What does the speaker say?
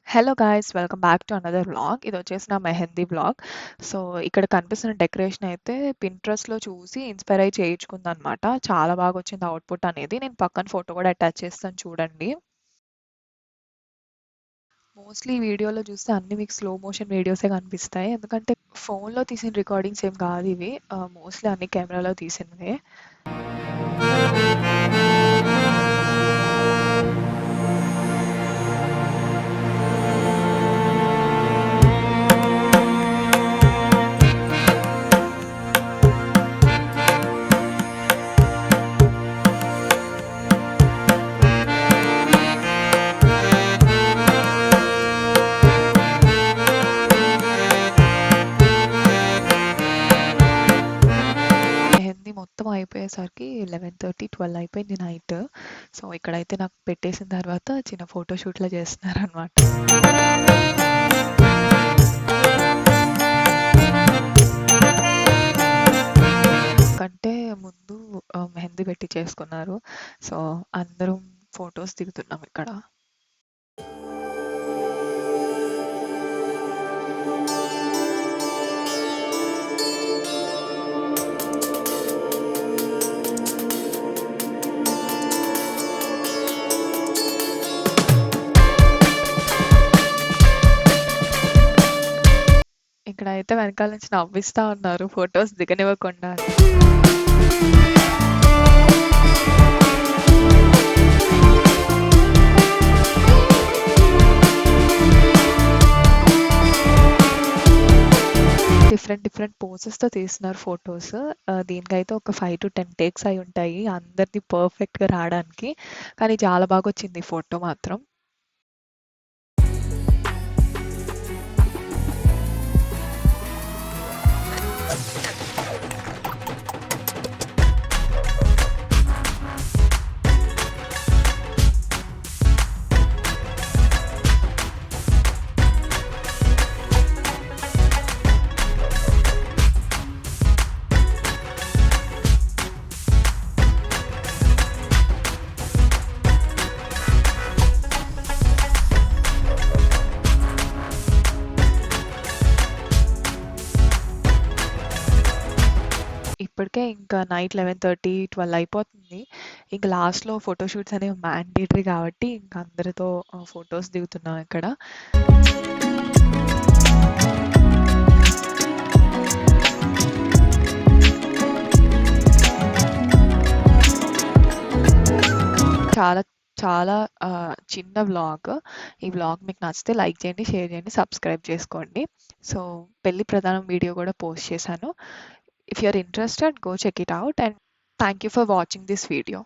Hello guys! Welcome back to another vlog. ఇదొచ్చేసి నా mehndi vlog. So, ఇక్కడ కనిపిస్తున్న డెకరేషన్ అయితే పింట్రెస్ట్‌లో చూసి ఇన్‌స్పైర్ అయ్యి చేయించుకుందనమాట. చాలా బాగొచ్చింది అవుట్‌పుట్ అనేది. నేను పక్కన ఫోటో కూడా అటాచ్ చేస్తాను చూడండి. మోస్ట్‌లీ ఈ వీడియోలో చూస్తే అన్నీ మీకు స్లో మోషన్ వీడియోసే కనిపిస్తాయి. ఎందుకంటే ఫోన్‌లో తీసిన రికార్డింగ్స్ ఏం కాదివి. మోస్ట్‌లీ అన్ని కెమెరాలో తీసినవే. మెహందీ మొత్తం అయిపోయేసరికి 11:30, 12 అయిపోయింది నైట్. సో, ఇక్కడైతే నాకు పెట్టేసిన తర్వాత చిన్న ఫోటో షూట్‌లా చేస్తున్నారనమాట. కంటే ముందు మెహందీ పెట్టి చేసుకున్నారు. సో, అందరం ఫోటోస్ దిగుతున్నాం ఇక్కడ. ఇక్కడైతే వెనకాల నుంచి నవ్విస్తా ఉన్నారు ఫోటోస్ దిగనివ్వకుండా. డిఫరెంట్ పోజెస్‌తో తీస్తున్నారు ఫోటోస్. దీనికైతే ఒక 5-10 టేక్స్ అయి ఉంటాయి. అందరిది పర్ఫెక్ట్‌గా రావడానికి. కానీ చాలా బాగొచ్చింది ఈ ఫోటో మాత్రం. ఇప్పటికే ఇంకా నైట్ 11:30, 12 అయిపోతుంది. ఇంక లాస్ట్‌లో ఫోటో షూట్స్ అనేవి మ్యాండేటరీ కాబట్టి ఇంక అందరితో ఫోటోస్ దిగుతున్నాం ఇక్కడ. చాలా చాలా చిన్న వ్లాగ్. ఈ వ్లాగ్ మీకు నచ్చితే లైక్ చేయండి, షేర్ చేయండి, సబ్స్క్రైబ్ చేసుకోండి. సో, పెళ్లి ప్రధానం వీడియో కూడా పోస్ట్ చేశాను. If you're interested, go check it out and thank you for watching this video.